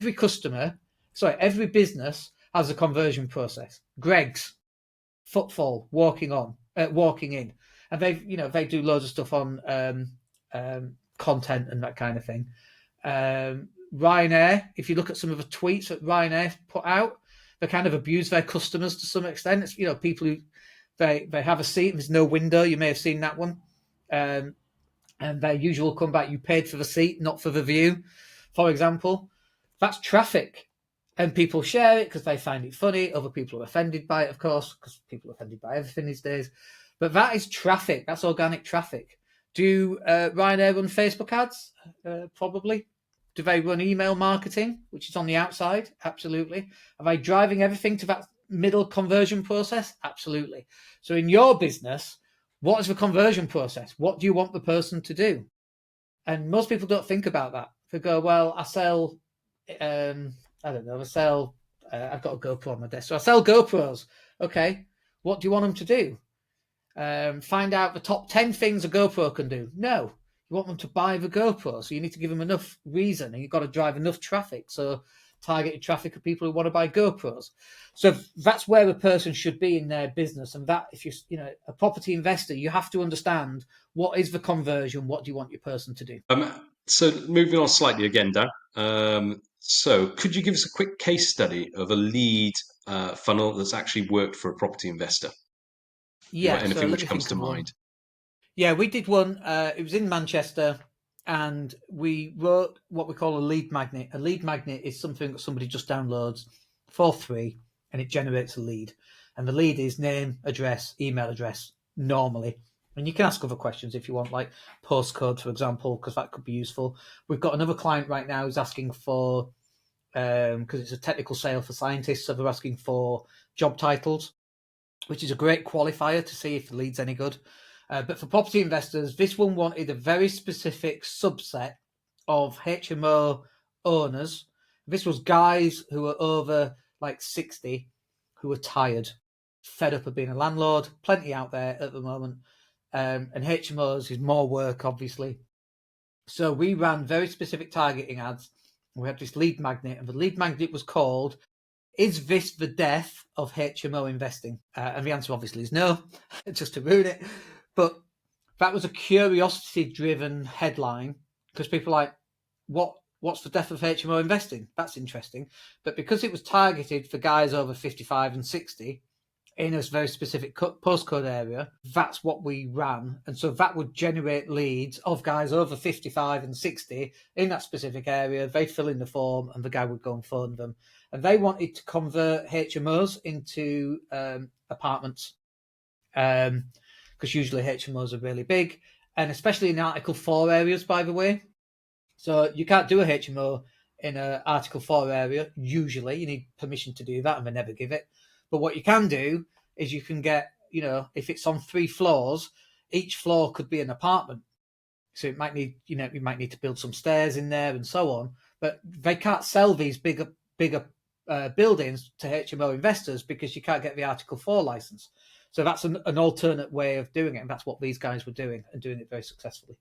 every business has a conversion process. Greg's, footfall, walking in, and they do loads of stuff on content and that kind of thing. Ryanair, if you look at some of the tweets that Ryanair put out, they kind of abuse their customers to some extent. It's, people who they have a seat and there's no window. You may have seen that one. And their usual comeback, you paid for the seat, not for the view, for example. That's traffic. And people share it because they find it funny. Other people are offended by it, of course, because people are offended by everything these days. But that is traffic. That's organic traffic. Do Ryanair run Facebook ads? Probably. Do they run email marketing, which is on the outside? Absolutely. Are they driving everything to that middle conversion process? Absolutely. So in your business, what is the conversion process? What do you want the person to do? And most people don't think about that. They go, well, I sell, I don't know, I've got a GoPro on my desk. So I sell GoPros. Okay. What do you want them to do? Find out the top 10 things a GoPro can do. No. You want them to buy the GoPro, so you need to give them enough reason, and you've got to drive enough traffic. So targeted traffic of people who want to buy GoPros. So that's where a person should be in their business. And that, if you're a property investor, you have to understand what is the conversion, what do you want your person to do. So moving on slightly again, Dan. So could you give us a quick case study of a lead funnel that's actually worked for a property investor? Yeah, anything so which comes to mind? Yeah, we did one. It was in Manchester, and we wrote what we call a lead magnet. A lead magnet is something that somebody just downloads for free, and it generates a lead. And the lead is name, address, email address, normally. And you can ask other questions if you want, like postcode, for example, because that could be useful. We've got another client right now who's asking for, because it's a technical sale for scientists, so they're asking for job titles, which is a great qualifier to see if the lead's any good. But for property investors, this one wanted a very specific subset of HMO owners. This was guys who were over like 60, who were tired, fed up of being a landlord, plenty out there at the moment. And HMOs is more work, obviously. So we ran very specific targeting ads. We had this lead magnet, and the lead magnet was called, "Is this the death of HMO investing?" And the answer obviously is no, just to ruin it. But that was a curiosity-driven headline, because people are like, what's the death of HMO investing? That's interesting. But because it was targeted for guys over 55 and 60 in a very specific postcode area, that's what we ran. And so that would generate leads of guys over 55 and 60 in that specific area. They'd fill in the form, and the guy would go and phone them. And they wanted to convert HMOs into apartments. Because usually HMOs are really big, and especially in Article 4 areas, by the way. So you can't do a HMO in an Article 4 area, usually. You need permission to do that, and they never give it. But what you can do is you can get, if it's on 3 floors, each floor could be an apartment. So it might need, you might need to build some stairs in there and so on. But they can't sell these bigger buildings to HMO investors because you can't get the Article 4 license. So that's an alternate way of doing it, and that's what these guys were doing, and doing it very successfully.